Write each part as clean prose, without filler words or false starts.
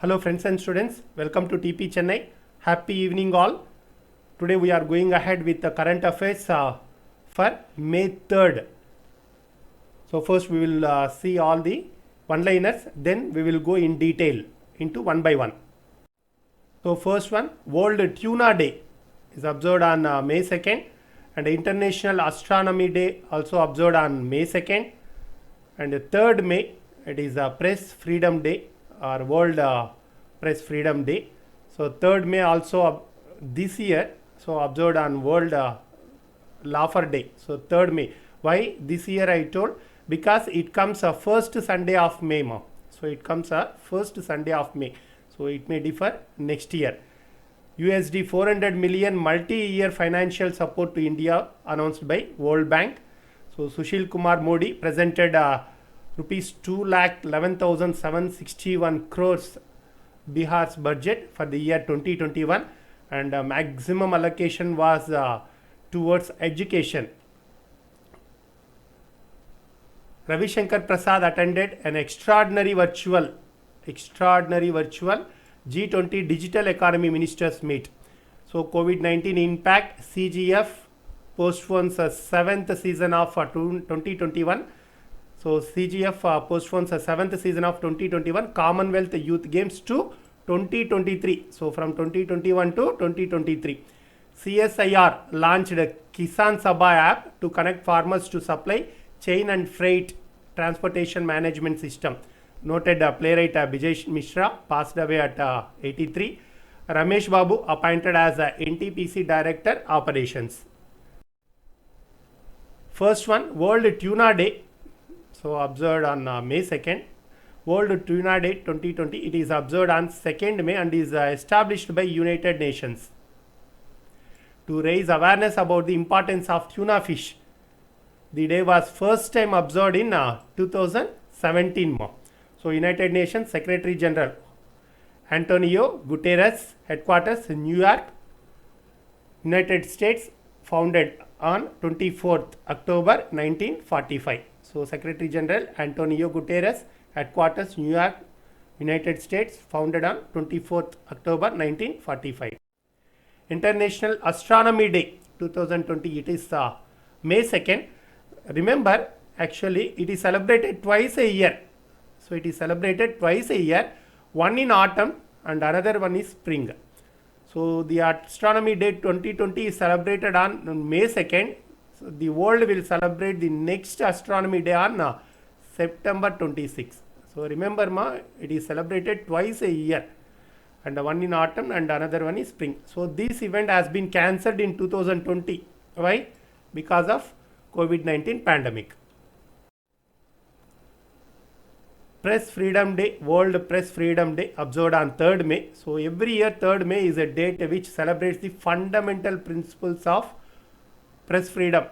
Hello friends and students, welcome to TP Chennai. Happy evening all. Today we are going ahead with the current affairs for May 3rd. So first we will see all the one-liners, then we will go in detail into one by one. So first one, World Tuna Day is observed on May 2nd, and International Astronomy Day also observed on May 2nd, and 3rd May it is Press Freedom Day or World Press Freedom Day. So 3rd May also this year so observed on World Laugher Day. So 3rd May. Why this year I told? Because it comes a first Sunday of May. So it comes a first Sunday of May. So it may differ next year. USD 400 million multi-year financial support to India announced by World Bank. So Sushil Kumar Modi presented rupees 2,11,761 crores Bihar's budget for the year 2021, and maximum allocation was towards education. Ravi Shankar Prasad attended an extraordinary virtual G20 Digital Economy Ministers meet. So COVID-19 impact, CGF postpones the 7th season of 2021. So CGF postpones the 7th season of 2021 Commonwealth Youth Games to 2023. So from 2021 to 2023. CSIR launched a Kisan Sabha app to connect farmers to supply chain and freight transportation management system. Noted playwright Bijay Mishra passed away at 83. Ramesh Babu appointed as NTPC Director Operations. First one, World Tuna Day. So observed on May 2nd. World Tuna Day 2020. It is observed on 2nd May and is established by United Nations to raise awareness about the importance of tuna fish. The day was first time observed in 2017. So United Nations Secretary General Antonio Guterres, headquarters in New York, United States, founded on 24th October 1945. So Secretary General Antonio Guterres, headquarters New York, United States, founded on 24th October 1945. International Astronomy Day 2020, it is May 2nd. Remember, actually it is celebrated twice a year. So it is celebrated twice a year, one in autumn and another one is spring. So the Astronomy Day 2020 is celebrated on May 2nd. So the world will celebrate the next Astronomy Day on September 26. So remember it is celebrated twice a year, and one in autumn and another one is spring. So this event has been cancelled in 2020. Why? Because of COVID-19 pandemic. Press Freedom Day, World Press Freedom Day observed on 3rd May. So every year 3rd May is a date which celebrates the fundamental principles of press freedom.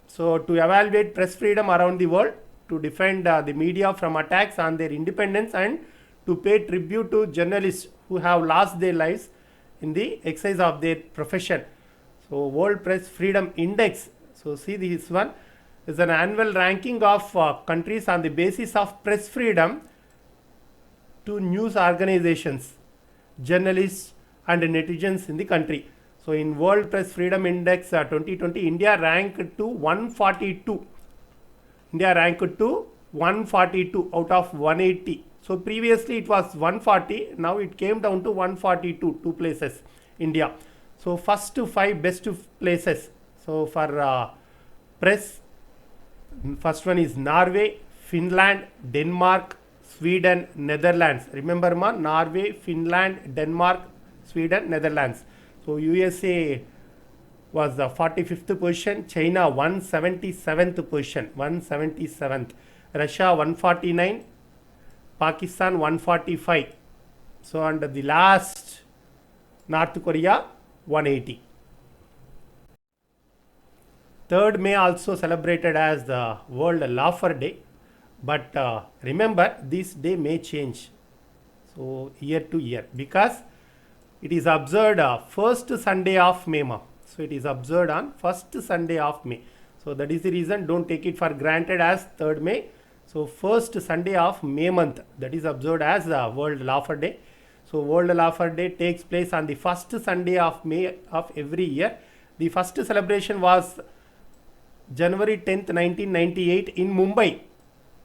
So to evaluate press freedom around the world, to defend the media from attacks on their independence, and to pay tribute to journalists who have lost their lives in the exercise of their profession. So World Press Freedom Index. So see this one is an annual ranking of countries on the basis of press freedom to news organizations, journalists and netizens in the country. So in World Press Freedom Index 2020, India ranked to 142. India ranked to 142 out of 180. So previously it was 140. Now it came down to 142, 2 places, India. So first 5 best places. So for press, first one is Norway, Finland, Denmark, Sweden, Netherlands. Remember Norway, Finland, Denmark, Sweden, Netherlands. So USA was the 45th position, China 177th position, 177th, Russia 149, Pakistan 145. So and the last North Korea 180. 3rd May also celebrated as the World Laugher Day, but remember this day may change, so year to year, because it is observed first Sunday of May. So it is observed on first Sunday of May. So that is the reason, don't take it for granted as 3rd May. So first Sunday of May month, that is observed as World Laughter Day. So World Laughter Day takes place on the first Sunday of May of every year. The first celebration was January 10th, 1998 in Mumbai,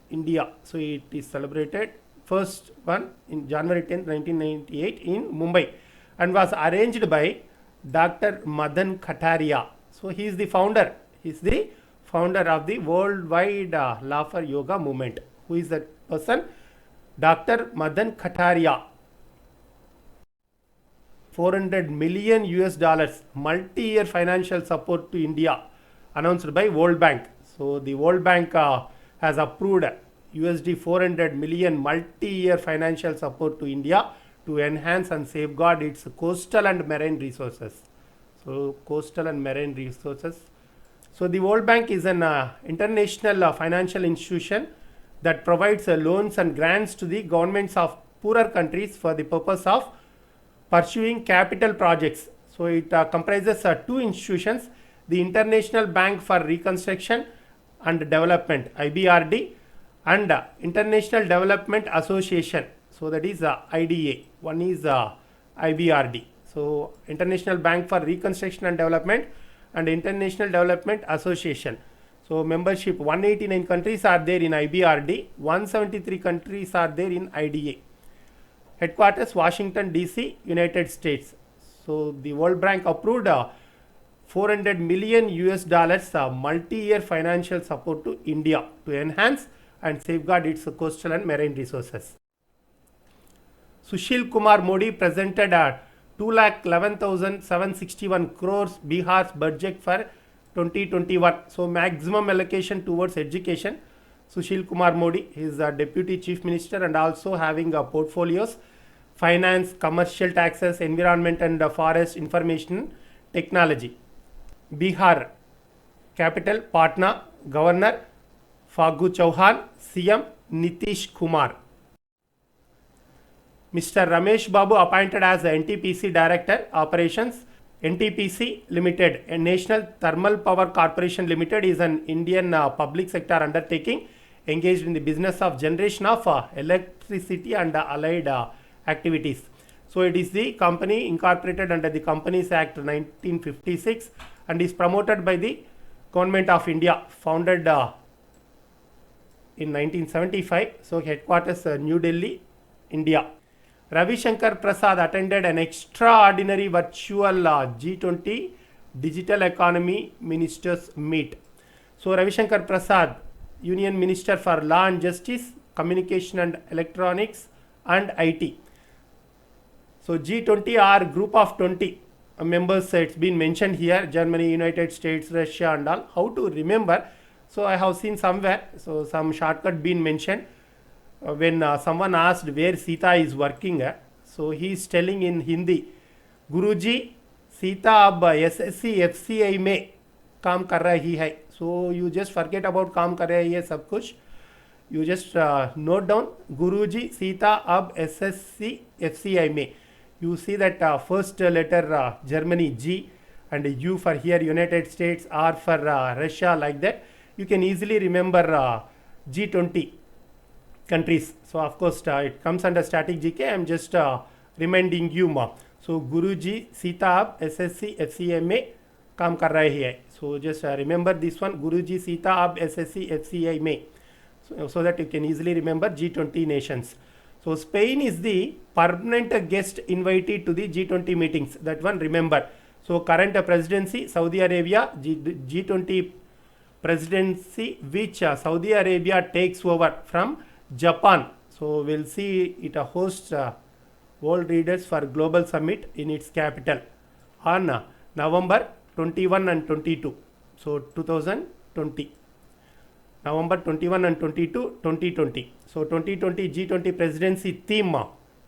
India. So it is celebrated first one in January 10th, 1998 in Mumbai, and was arranged by Dr. Madan Kataria. So he is the founder. He is the founder of the worldwide Laughter Yoga movement. Who is that person? Dr. Madan Kataria. 400 million US dollars multi-year financial support to India announced by World Bank. So the World Bank has approved USD 400 million multi-year financial support to India to enhance and safeguard its coastal and marine resources. So coastal and marine resources. So the World Bank is an international financial institution that provides loans and grants to the governments of poorer countries for the purpose of pursuing capital projects. So it comprises two institutions, the International Bank for Reconstruction and Development IBRD and International Development Association. So that is IDA. One is IBRD. So International Bank for Reconstruction and Development and International Development Association. So membership 189 countries are there in IBRD, 173 countries are there in IDA. Headquarters Washington DC, United States. So the World Bank approved 400 million US dollars multi-year financial support to India to enhance and safeguard its coastal and marine resources. Sushil Kumar Modi presented 2,11,761 crores Bihar's budget for 2021. So maximum allocation towards education. Sushil Kumar Modi is a deputy chief minister and also having portfolios finance, commercial taxes, environment and forest information technology. Bihar capital Patna, governor Fagu Chauhan, CM Nitish Kumar. Mr. Ramesh Babu appointed as the NTPC Director Operations. NTPC Limited, a National Thermal Power Corporation Limited, is an Indian public sector undertaking engaged in the business of generation of electricity and allied activities. So it is the company incorporated under the Companies Act 1956 and is promoted by the Government of India, founded in 1975. So headquarters New Delhi, India. Ravi Shankar Prasad attended an extraordinary virtual G20 Digital Economy Ministers Meet. So Ravi Shankar Prasad, Union Minister for Law and Justice, Communication and Electronics and IT. So G20 are group of 20 members. It's been mentioned here, Germany, United States, Russia and all. How to remember? So I have seen somewhere, so some shortcut been mentioned. When someone asked where Sita is working, so he is telling in Hindi, Guruji, Sita ab SSC FCI में काम कर रही है. So you just forget about काम कर रही है सब कुछ. You just note down Guruji, Sita ab SSC FCI में. You see that first letter Germany G and U for here United States, R for Russia, like that. You can easily remember G20 countries. So of course it comes under static GK. I am just reminding you more. So Guruji Sita ab SSC FCA में काम कर रही है. So just remember this one, Guruji Sita ab SSC FCA में, so that you can easily remember G20 nations. So Spain is the permanent guest invited to the G20 meetings. That one remember. So current presidency Saudi Arabia, G20 presidency which Saudi Arabia takes over from Japan. So we'll see it hosts world leaders for global summit in its capital on November 21 and 22. So 2020. November 21 and 22, 2020. So 2020 G20 presidency theme,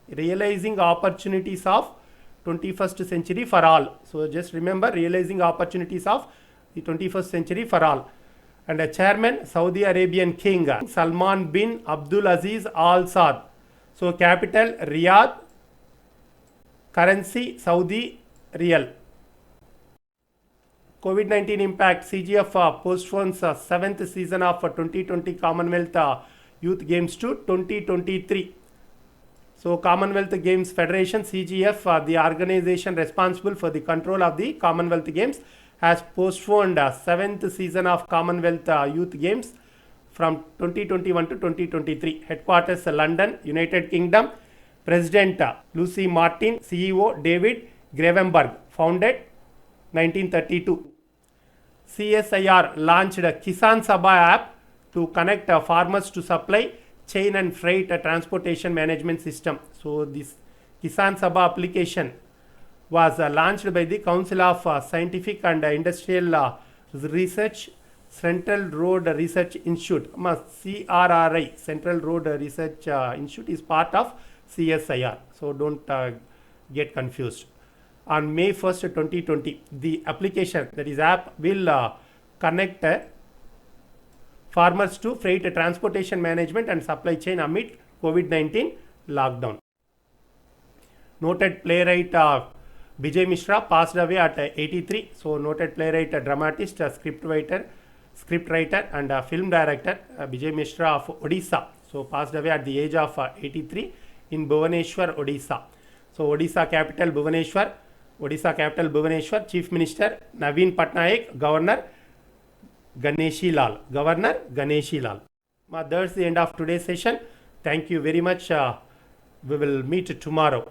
realizing opportunities of 21st century for all. So just remember, realizing opportunities of the 21st century for all. And a chairman, Saudi Arabian King Salman bin Abdul Aziz Al Saud. So capital Riyadh, currency Saudi Riyal. COVID-19 impact, CGF postpones 7th season of 2020 Commonwealth Youth Games to 2023. So Commonwealth Games Federation CGF, the organization responsible for the control of the Commonwealth Games, has postponed 7th season of Commonwealth Youth Games from 2021 to 2023. Headquarters London, United Kingdom. President Lucy Martin, CEO David Gravenberg, founded 1932. CSIR launched a Kisan Sabha app to connect farmers to supply chain and freight transportation management system. So this Kisan Sabha application was launched by the Council of Scientific and Industrial Research, Central Road Research Institute. CRRI, Central Road Research Institute, is part of CSIR. So don't get confused. On May 1st, 2020, the application, that is app, will connect farmers to freight transportation management and supply chain amid COVID-19 lockdown. Noted playwright Vijay Mishra passed away at 83. So noted playwright, dramatist, scriptwriter and film director Vijay Mishra of Odisha. So passed away at the age of 83 in Bhubaneswar, Odisha. So Odisha capital Bhubaneswar. Chief Minister Naveen Patnaik, Governor Ganeshi Lal. That's the end of today's session. Thank you very much. We will meet tomorrow.